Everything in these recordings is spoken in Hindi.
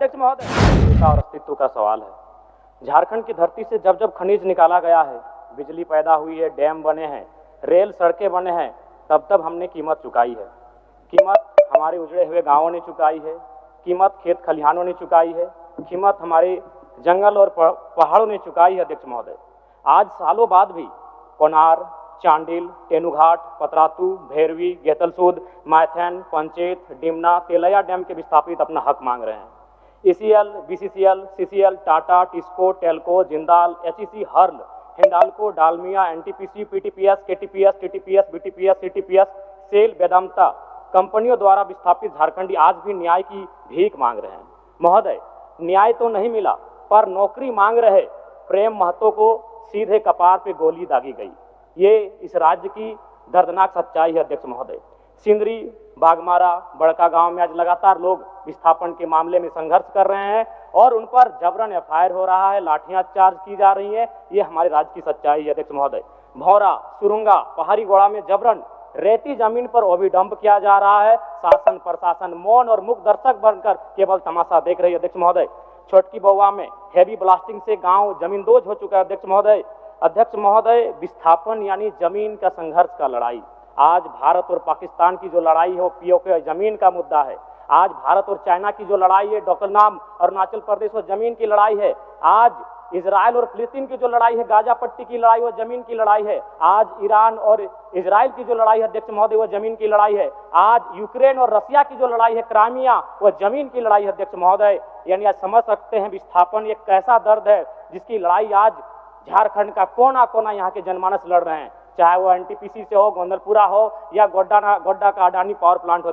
अध्यक्ष महोदय, और अस्तित्व का सवाल है। झारखंड की धरती से जब जब खनिज निकाला गया है, बिजली पैदा हुई है, डैम बने हैं, रेल सड़कें बने हैं, तब तब हमने कीमत चुकाई है। कीमत हमारे उजड़े हुए गांवों ने चुकाई है, कीमत खेत खलिहानों ने चुकाई है, कीमत हमारे जंगल और पहाड़ों ने चुकाई है। अध्यक्ष महोदय, आज सालों बाद भी कोनार, चांडिल, तेनुघाट, पतरातू, भैरवी, गेतलसूद, मायथन, पंचेत, डिमना, तेलैया डैम के विस्थापित अपना हक मांग रहे हैं। ECL, BCCL, CCL, Tata, TISCO, TELCO, Jindal, HEC, HURL, Hindalco, Dalmia, NTPC, PTPS, KTPS, TTPS, BTPS, CTPS, SAIL, Vedanta कंपनियों द्वारा विस्थापित झारखंडी आज भी न्याय की भीख मांग रहे हैं। महोदय, न्याय तो नहीं मिला, पर नौकरी मांग रहे प्रेम महतो को सीधे कपार पे गोली दागी गई। ये इस राज्य की दर्दनाक सच्चाई है। अध्यक्ष महोदय, सिंदरी, बागमारा, बड़का गांव में आज लगातार लोग विस्थापन के मामले में संघर्ष कर रहे हैं और उन पर जबरन FIR हो रहा है, लाठियां चार्ज की जा रही हैं। ये हमारे राज्य की सच्चाई है। अध्यक्ष महोदय, भौरा, सुरुंगा, पहाड़ी गोड़ा में जबरन रेती जमीन पर ओबी डंप किया जा रहा है। शासन प्रशासन मौन और मुख दर्शक बनकर केवल तमाशा देख रही है। अध्यक्ष महोदय, छोटकी बउआ में हैवी ब्लास्टिंग से गांव जमींदोज हो चुका है। अध्यक्ष महोदय, विस्थापन यानी जमीन का संघर्ष का लड़ाई। आज भारत और पाकिस्तान की जो लड़ाई है वो POK जमीन का मुद्दा है। आज भारत और चाइना की जो लड़ाई है, डोकलाम अरुणाचल प्रदेश और जमीन की लड़ाई है। आज इजराइल और फिलिस्तीन की जो लड़ाई है, गाजा पट्टी की लड़ाई, वो जमीन की लड़ाई है। आज ईरान और इजराइल की जो लड़ाई है अध्यक्ष महोदय, वो जमीन की लड़ाई है। आज यूक्रेन और रसिया की जो लड़ाई है, क्राइमिया, वो जमीन की लड़ाई है। अध्यक्ष महोदय, यानी आज समझ सकते हैं विस्थापन एक कैसा दर्द है जिसकी लड़ाई आज झारखंड का कोना कोना यहाँ के जनमानस लड़ रहे हैं, चाहे वो NTPC से हो, गोंदलपुरा हो या गोड्डा का अडानी पावर प्लांट हो।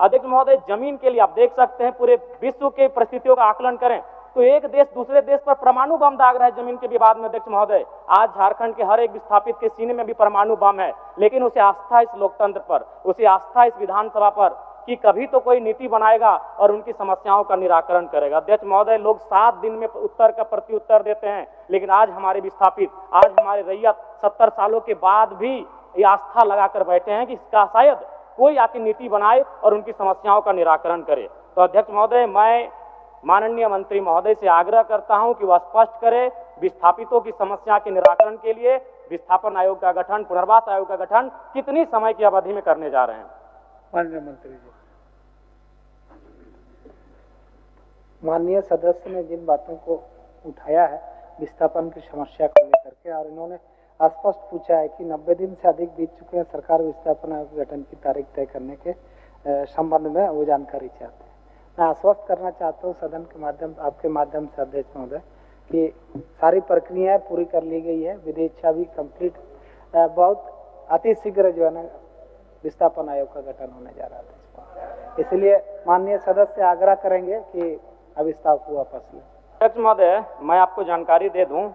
अध्यक्ष महोदय, जमीन के लिए आप देख सकते हैं पूरे विश्व के परिस्थितियों का आकलन करें तो एक देश दूसरे देश पर परमाणु बम दाग रहा है जमीन के विवाद में। अध्यक्ष महोदय, आज झारखंड के हर एक विस्थापित के सीने में भी परमाणु बम है, लेकिन उसे आस्था इस लोकतंत्र पर, उसे आस्था इस विधानसभा पर कि कभी तो कोई नीति बनाएगा और उनकी समस्याओं का निराकरण करेगा। अध्यक्ष महोदय, लोग 7 दिन में उत्तर का प्रत्युत्तर देते हैं, लेकिन आज हमारे विस्थापित, आज हमारे रैयत 70 सालों के बाद भी ये आस्था लगाकर बैठे हैं कि इसका शायद कोई आके नीति बनाए और उनकी समस्याओं का निराकरण करे। तो अध्यक्ष महोदय, मैं माननीय मंत्री महोदय से आग्रह करता हूं कि वह स्पष्ट करे विस्थापितों की समस्या के निराकरण के लिए विस्थापन आयोग का गठन, पुनर्वास आयोग का गठन कितनी समय की अवधि में करने जा रहे हैं। माननीय मंत्री जी, माननीय सदस्य ने जिन बातों को उठाया है विस्थापन की समस्या को लेकर के, और इन्होंने स्पष्ट पूछा है कि 90 दिन से अधिक बीत चुके हैं, सरकार विस्थापन आयोग गठन की तारीख तय करने के संबंध में वो जानकारी चाहते हैं। मैं आश्वस्त करना चाहता हूँ सदन के माध्यम, आपके माध्यम से अध्यक्ष महोदय, कि सारी प्रक्रियाएं पूरी कर ली गई है, विधेयक भी कंप्लीट, बहुत अति शीघ्र जो है ना विस्थापन आयोग का गठन होने जा रहा था। इसलिए माननीय सदस्य आग्रह करेंगे कि अविस्ताव को वापस लें। अध्यक्ष महोदय, मैं आपको जानकारी दे दूं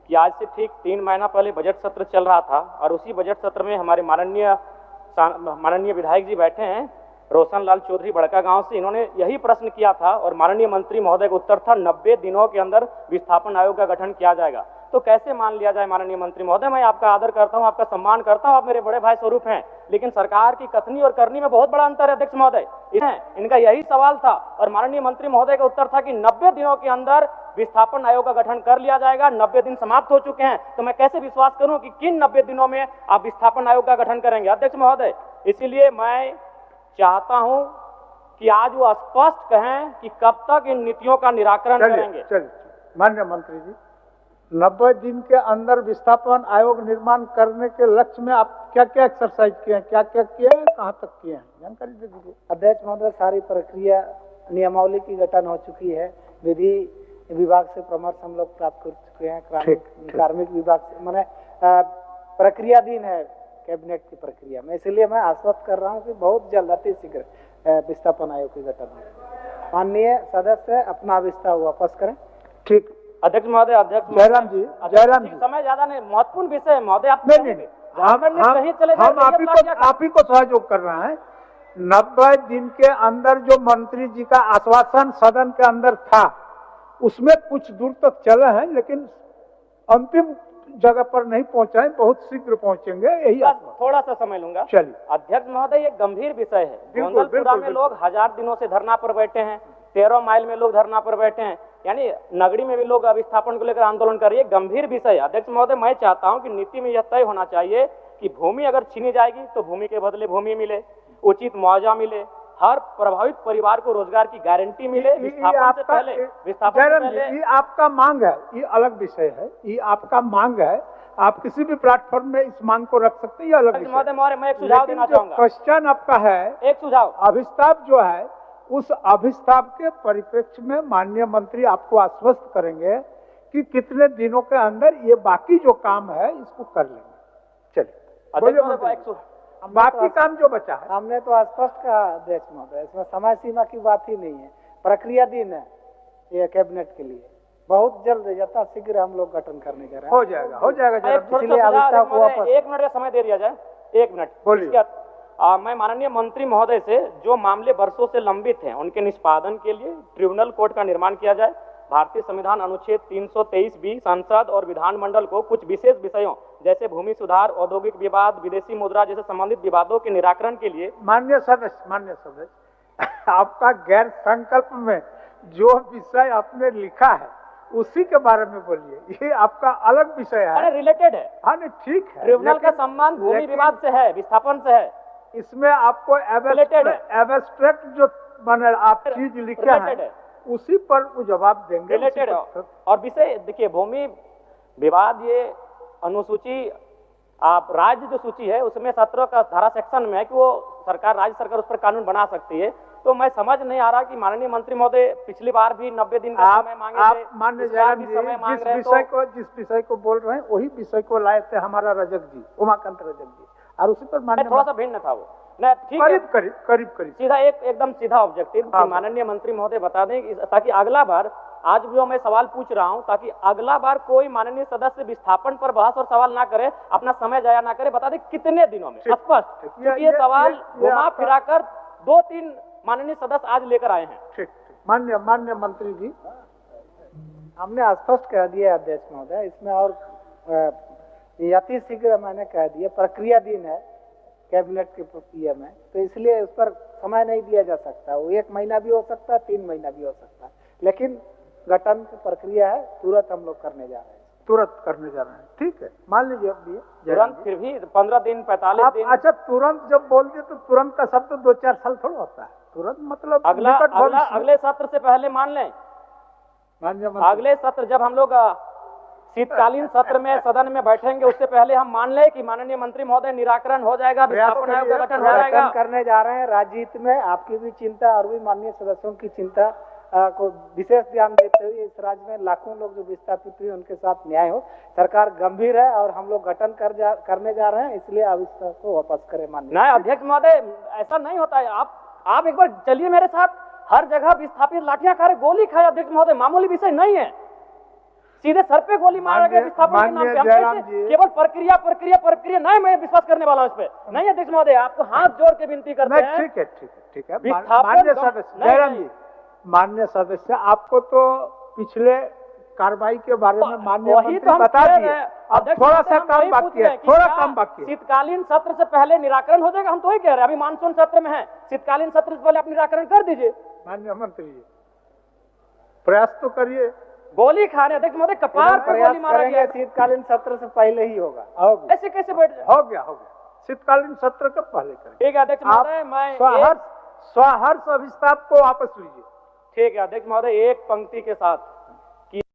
कि आज से ठीक 3 महीना पहले बजट सत्र चल रहा था और उसी बजट सत्र में हमारे माननीय विधायक जी बैठे हैं, रोशन लाल चौधरी बड़का गांव से। इन्होंने यही प्रश्न किया था और माननीय मंत्री महोदय का उत्तर था 90 दिनों के अंदर विस्थापन आयोग का गठन किया जाएगा। तो कैसे मान लिया जाए माननीय मंत्री महोदय, मैं आपका आदर करता हूं, आपका सम्मान करता हूं, आप मेरे बड़े भाई स्वरूप हैं, लेकिन सरकार की कथनी और करनी में बहुत बड़ा अंतर है। अध्यक्ष महोदय, इनका यही सवाल था और माननीय मंत्री महोदय का उत्तर था कि 90 दिनों के अंदर विस्थापन आयोग का गठन कर लिया जाएगा। 90 दिन समाप्त हो चुके हैं, तो मैं कैसे विश्वास करूं कि किन 90 दिनों में आप विस्थापन आयोग का गठन करेंगे। अध्यक्ष महोदय, इसीलिए मैं चाहता हूं कि आज वो स्पष्ट कहें कि कब तक इन नीतियों का निराकरण करेंगे। चलिए माननीय मंत्री जी, 90 दिन के अंदर विस्थापन आयोग निर्माण करने के लक्ष्य में आप क्या क्या एक्सरसाइज किए हैं, क्या क्या किए हैं, कहाँ तक किए हैं, जानकारी दे दीजिए। अध्यक्ष महोदय, सारी प्रक्रिया नियमावली की गठन हो चुकी है, विधि विभाग से परामर्श हम लोग प्राप्त कर चुके हैं, कार्मिक विभाग से, मैंने प्रक्रियाधीन है कैबिनेट की प्रक्रिया में। इसलिए मैं आश्वस्त कर रहा हूँ कि बहुत जल्द अति शीघ्र विस्थापन आयोग की गठन हो। माननीय सदस्य अपना विस्तार वापस करें। ठीक अध्यक्ष महोदय, अध्यक्ष जयराम जी, समय ज्यादा नहीं, महत्वपूर्ण विषय है महोदय। आप नहीं, हम आप ही को सहयोग कर रहे हैं। 90 दिन के अंदर जो मंत्री जी का आश्वासन सदन के अंदर था उसमें कुछ दूर तक चले हैं, लेकिन अंतिम जगह पर नहीं पहुंचाए, बहुत शीघ्र पहुंचेंगे, यही थोड़ा सा समय लूंगा। चलिए अध्यक्ष महोदय, एक गंभीर विषय है। गोंदलपुरा में लोग 1000 दिनों से धरना पर बैठे हैं, 13 माइल में लोग धरना पर बैठे हैं, यानी नगरी में भी लोग विस्थापन को लेकर आंदोलन कर रही है। गंभीर विषय है अध्यक्ष महोदय। मैं चाहता हूं कि नीति में यह तय होना चाहिए कि भूमि अगर छीनी जाएगी तो भूमि के बदले भूमि मिले, उचित मुआवजा मिले, हर प्रभावित परिवार को रोजगार की गारंटी मिले। विस्थापन से पहले ये आपका मांग है, ये अलग विषय है, ये आपका मांग है, आप किसी भी प्लेटफॉर्म में इस मांग को रख सकते हैं, ये अलग विषय है। मैं एक सुझाव देना चाहूंगा। क्वेश्चन आपका है, एक सुझाव, अभिस्ताप जो है, उस अभिस्ताप के परिप्रेक्ष्य में माननीय मंत्री आपको आश्वस्त करेंगे कि कितने दिनों के अंदर ये बाकी जो काम है इसको कर लेंगे। चलिए, बाकी काम जो बचा है हमने तो स्पष्ट कहा अध्यक्ष महोदय, इसमें समय सीमा की बात ही नहीं है, प्रक्रिया दिन है ये कैबिनेट के लिए। बहुत जल्द यथाशीघ्र हम लोग गठन करने जा रहे हैं। हो जाएगा, हो जाएगा। इसलिए अभिस्ताप को वापस 1 मिनट का समय दे दिया जाए। 1 मिनट बोलिए। मैं माननीय मंत्री महोदय से जो मामले वर्षों से लंबित हैं उनके निष्पादन के लिए ट्रिब्यूनल कोर्ट का निर्माण किया जाए। भारतीय संविधान अनुच्छेद 323B संसद और विधानमंडल को कुछ विशेष विषयों जैसे भूमि सुधार, औद्योगिक विवाद, विदेशी मुद्रा जैसे संबंधित विवादों के निराकरण के लिए माननीय सदस्य आपका गैर संकल्प में जो विषय आपने लिखा है उसी के बारे में बोलिए, ये आपका अलग विषय है। अरे रिलेटेड है। हाँ नहीं, ठीक है। ट्रिब्यूनल का संबंध भूमि विवाद से है, विस्थापन से है। इसमें आपको एब्स्ट्रैक्ट जो बने आप चीज लिखे हैं उसी पर वो जवाब देंगे। रिलेटेड और विषय देखिए, भूमि विवाद ये अनुसूची आप राज्य जो सूची है उसमें 17 का धारा सेक्शन में है कि वो सरकार, राज्य सरकार उस पर कानून बना सकती है। तो मैं समझ नहीं आ रहा कि माननीय मंत्री महोदय पिछली बार भी 90 दिन का समय मांगे थे। आप माननीय जयराम जी जिस विषय को बोल रहे हैं वही विषय को लाए थे हमारा रजक जी, उमाकांत रजक जी, और उसी पर माननीय थोड़ा सा भिन्न था वो। नहीं, ठीक है, करीब सीधा एकदम सीधा ऑब्जेक्टिव माननीय मंत्री महोदय बता दें ताकि अगला बार, आज जो मैं सवाल पूछ रहा हूं, ताकि अगला बार कोई माननीय सदस्य विस्थापन पर बहस और सवाल ना करे, अपना समय जाया ना करे। बता दें कितने दिनों में स्पष्ट, क्योंकि ये सवाल घुमा फिरा कर 2-3 माननीय सदस्य आज लेकर आए हैं। ठीक, माननीय मंत्री जी, हमने स्पष्ट कह दिया अध्यक्ष महोदय, इसमें और यथाशीघ्र मैंने कह दिया, प्रक्रिया दिन है कैबिनेट की प्रक्रिया में, तो इसलिए उस पर समय नहीं दिया जा सकता। वो 1 महीना भी हो सकता है, 3 महीना भी हो सकता है, लेकिन गठन की प्रक्रिया है, तुरंत हम लोग करने जा रहे हैं। तुरंत करने जा रहे हैं, ठीक है, मान लीजिए तुरंत। फिर भी 15 दिन 45 दिन। अच्छा, तुरंत जब बोल दिए तो तुरंत का शब्द 2-4 साल थोड़ा होता है। तुरंत मतलब अगले सत्र से पहले मान लें। अगले सत्र जब हम लोग शीतकालीन सत्र में सदन में बैठेंगे उससे पहले हम मान लें कि माननीय मंत्री महोदय निराकरण हो जाएगा, विस्थापन आयोग का गठन हो जाएगा। करने जा रहे हैं राज्य हित में, आपकी भी चिंता और भी माननीय सदस्यों की चिंता को विशेष ध्यान देते हुए इस राज्य में लाखों लोग जो विस्थापित हुए उनके साथ न्याय हो। सरकार गंभीर है और हम लोग गठन करने जा रहे हैं, इसलिए आप इस को वापस करें माननीय। नहीं अध्यक्ष महोदय, ऐसा नहीं होता है। आप एक बार चलिए मेरे साथ, हर जगह विस्थापित लाठियां खा रहे, गोली खाए अध्यक्ष महोदय, मामूली विषय नहीं है। सीधे सर पे गोली मारा गया विस्थापन के नाम पे। केवल प्रक्रिया नहीं, मैं विश्वास करने वाला हूं इस पे। नहीं अध्यक्ष महोदय, आपको हाथ जोड़ के विनती करते हैं। ठीक है। माननीय सदस्य जयराम जी, माननीय सदस्य, आपको तो पिछले कार्रवाई के बारे में माननीय मंत्री बता दिए, अब थोड़ा सा काम बाकी है, शीतकालीन सत्र से पहले निराकरण हो जाएगा। हम तो वही कह रहे हैं, अभी मानसून सत्र में है, शीतकालीन सत्र से पहले आप निराकरण कर दीजिए। माननीय मंत्री जी, प्रयास तो करिए। गोली खाने अध्यक्ष महोदय, कपार पर गोली मारा गया। शीतकालीन सत्र से पहले ही होगा। ऐसे कैसे बैठ जाए? हो गया शीतकालीन सत्र के पहले करें। ठीक है अध्यक्ष महोदय, मैं स्वहर्ष अभिस्ताप को वापस लीजिए। ठीक है अध्यक्ष महोदय, एक पंक्ति के साथ